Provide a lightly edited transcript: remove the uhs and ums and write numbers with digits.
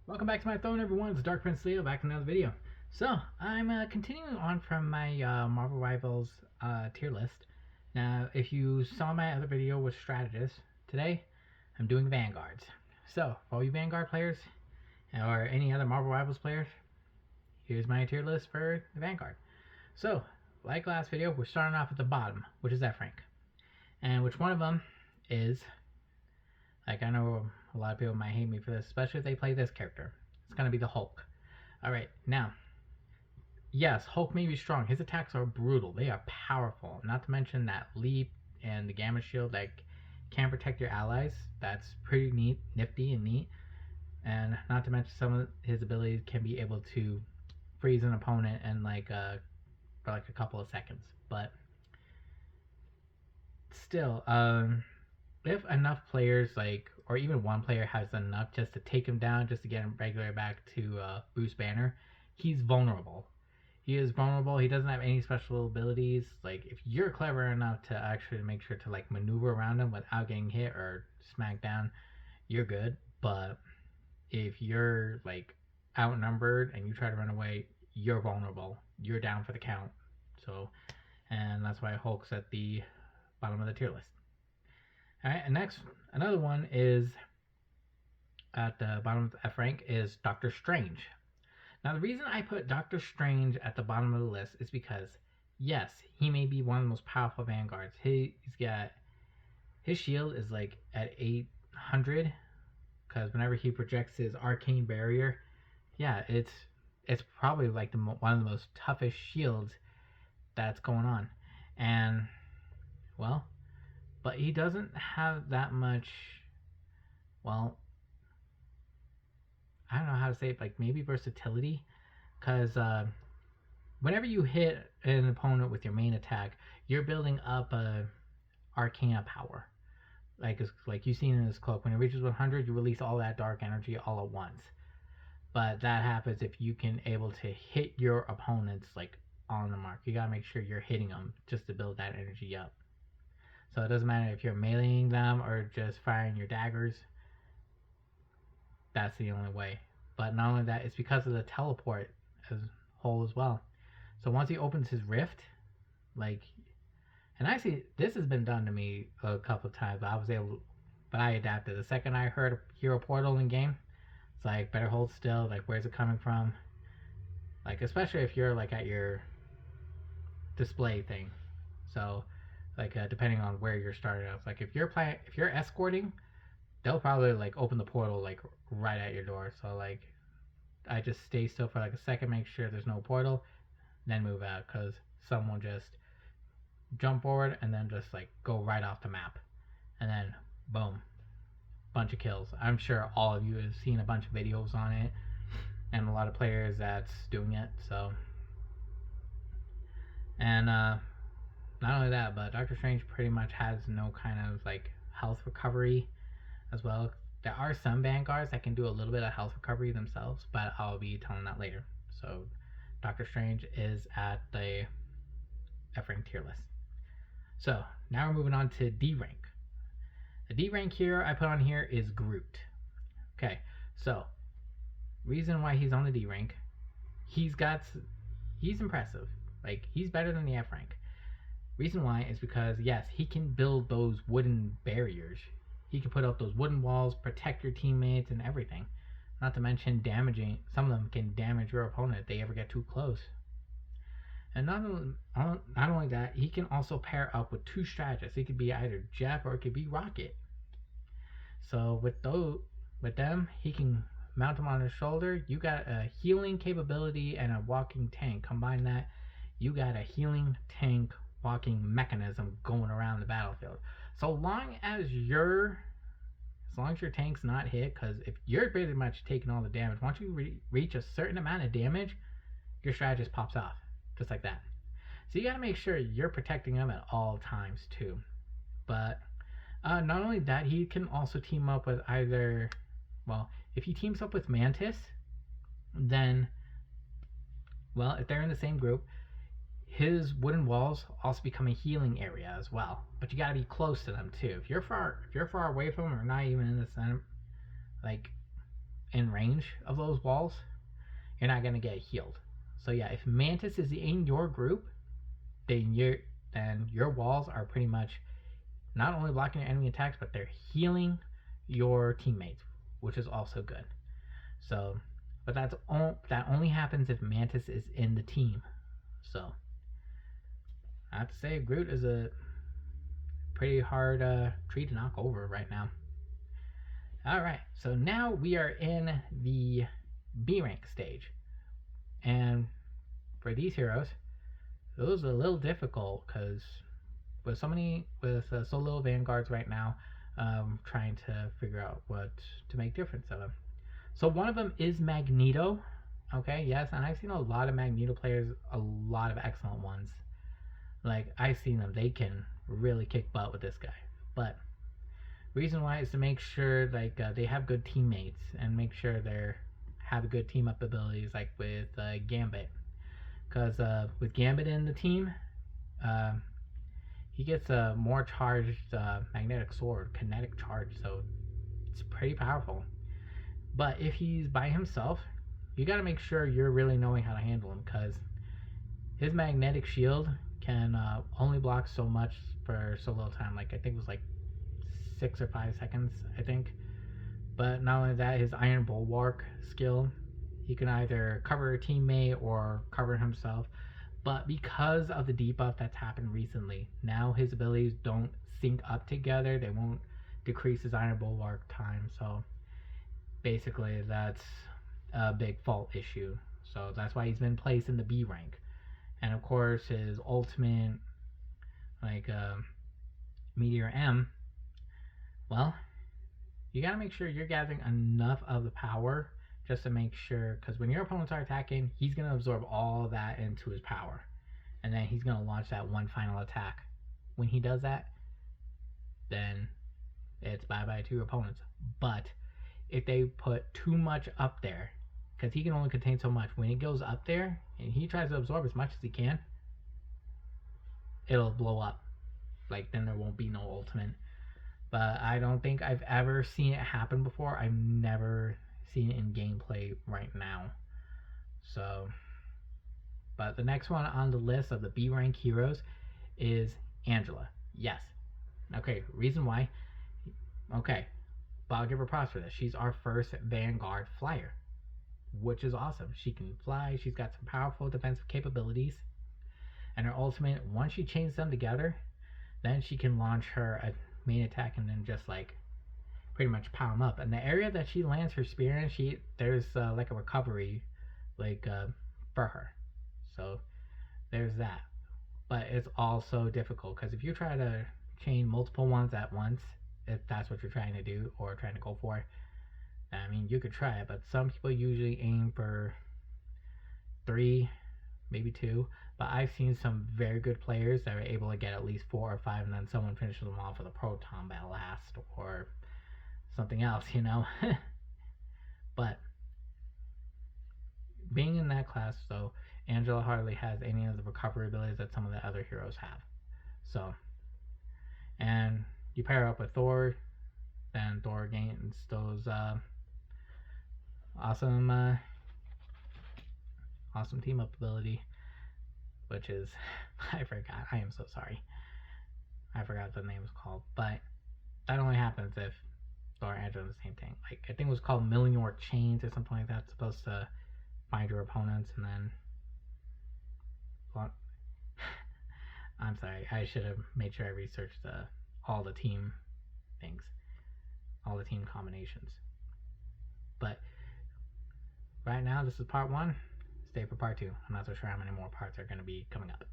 Welcome back to my phone, everyone. It's Dark Prince Leo back in another video. So, I'm continuing on from my Marvel Rivals tier list. Now, if you saw my other video with strategists, today I'm doing Vanguards. So, for all you Vanguard players, or any other Marvel Rivals players, here's my tier list for the Vanguard. So, like last video, we're starting off at the bottom, which is F rank. And which one of them is, like, I know a lot of people might hate me for this, especially if they play this character. It's going to be the Hulk. Alright, now, yes, Hulk may be strong. His attacks are brutal. They are powerful. Not to mention that leap and the gamma shield that can protect your allies. That's pretty neat, nifty and neat. And not to mention some of his abilities can be able to freeze an opponent in for like a couple of seconds. But still, if enough players, or even one player has enough just to take him down, just to get him regular back to boost banner, he's vulnerable. He is vulnerable. He doesn't have any special abilities. Like, if you're clever enough to actually make sure to maneuver around him without getting hit or smacked down, you're good. But if you're outnumbered and you try to run away, you're vulnerable. You're down for the count. So, and that's why Hulk's at the bottom of the tier list. Alright, and next, another one is at the bottom of the F rank is Doctor Strange. Now, the reason I put Doctor Strange at the bottom of the list is because, yes, he may be one of the most powerful Vanguards. He's got, his shield is at 800, because whenever he projects his arcane barrier, yeah, it's probably one of the most toughest shields that's going on. And, well, but he doesn't have that much, well, I don't know how to say it, maybe versatility, because whenever you hit an opponent with your main attack, you're building up a arcana power. Like you've seen in this cloak, when it reaches 100, you release all that dark energy all at once. But that happens if you can able to hit your opponents on the mark. You gotta make sure you're hitting them just to build that energy up. So it doesn't matter if you're meleeing them or just firing your daggers. That's the only way. But not only that, it's because of the teleport as whole as well. So once he opens his rift, and actually this has been done to me a couple of times, but I adapted. The second I heard a hero portal in game, it's better hold still, where's it coming from? Especially if you're at your display thing. So depending on where you're starting off. If you're escorting, they'll probably open the portal right at your door. So I just stay still for a second, make sure there's no portal, then move out, because someone just jump forward and then just go right off the map, and then boom, bunch of kills. I'm sure all of you have seen a bunch of videos on it, and a lot of players that's doing it. So, and not only that, but Doctor Strange pretty much has no kind of health recovery as well. There are some Vanguards that can do a little bit of health recovery themselves, but I'll be telling that later. So Doctor Strange is at the F rank tier list. So now we're moving on to D rank. The D rank here I put on here is Groot. Okay, so reason why he's on the D rank, he's impressive. He's better than the F rank. Reason why is because, yes, he can build those wooden barriers. He can put up those wooden walls, protect your teammates and everything. Not to mention some of them can damage your opponent if they ever get too close. And not only that, he can also pair up with two strategists. It could be either Jeff or it could be Rocket. So with them, he can mount them on his shoulder. You got a healing capability and a walking tank. Combine that, you got a healing tank walking mechanism going around the battlefield. So long as your tank's not hit, because if you're pretty much taking all the damage, once you reach a certain amount of damage, your strategist pops off, just like that. So you got to make sure you're protecting them at all times too. But not only that, he can also team up with if he teams up with Mantis, then, if they're in the same group, his wooden walls also become a healing area as well. But you gotta be close to them too. If you're far away from them or not even in the center, in range of those walls, you're not gonna get healed. So yeah, if Mantis is in your group, then your walls are pretty much not only blocking your enemy attacks, but they're healing your teammates, which is also good. So, but that only happens if Mantis is in the team. So, I have to say, Groot is a pretty hard tree to knock over right now. Alright, so now we are in the B rank stage. And for these heroes, it was a little difficult because with so little Vanguards right now, trying to figure out what to make difference of them. So one of them is Magneto. Okay, yes, and I've seen a lot of Magneto players, a lot of excellent ones. Like, I've seen them, they can really kick butt with this guy. But reason why is to make sure they have good teammates and make sure they have good team up abilities, like with Gambit. Because with Gambit in the team, he gets a more charged magnetic sword, kinetic charge, so it's pretty powerful. But if he's by himself, you gotta make sure you're really knowing how to handle him, because his magnetic shield can only block so much for so little time. Like, I think it was like 6 or 5 seconds, I think. But not only that, his Iron Bulwark skill, he can either cover a teammate or cover himself. But because of the debuff that's happened recently, now his abilities don't sync up together. They won't decrease his Iron Bulwark time. So basically, that's a big fault issue. So that's why he's been placed in the B rank. And of course, his ultimate, like Meteor M, well, you gotta make sure you're gathering enough of the power just to make sure, because when your opponents are attacking, he's gonna absorb all that into his power, and then he's gonna launch that one final attack. When he does that, then it's bye-bye to your opponents. But if they put too much up there, because he can only contain so much, when it goes up there and he tries to absorb as much as he can, it'll blow up. Like, then there won't be no ultimate. But I don't think I've ever seen it happen before. I've never seen it in gameplay right now. So, but the next one on the list of the B rank heroes is Angela. Yes. Okay, reason why. Okay, but I'll give her props for this. She's our first Vanguard flyer, which is awesome. She can fly. She's got some powerful defensive capabilities. And her ultimate, once she chains them together, then she can launch her main attack and then just like pretty much power them up. And the area that she lands her spear in, there's like a recovery for her. So there's that. But it's also difficult because if you try to chain multiple ones at once, if that's what you're trying to do or trying to go for, I mean, you could try it, but some people usually aim for 3, maybe 2. But I've seen some very good players that are able to get at least 4 or 5, and then someone finishes them off with a proton blast or something else, you know. But being in that class, though, Angela hardly has any of the recovery abilities that some of the other heroes have. So, and you pair up with Thor, then Thor gains those awesome team up ability, which is, I forgot. I am so sorry. I forgot what the name was called. But that only happens if Thor and Angela are the same thing. Like, I think it was called Million Chains or something like that. It's supposed to find your opponents and then... Well, I'm sorry. I should have made sure I researched all the team things. All the team combinations. But right now, this is part 1. Stay for part 2. I'm not so sure how many more parts are going to be coming up.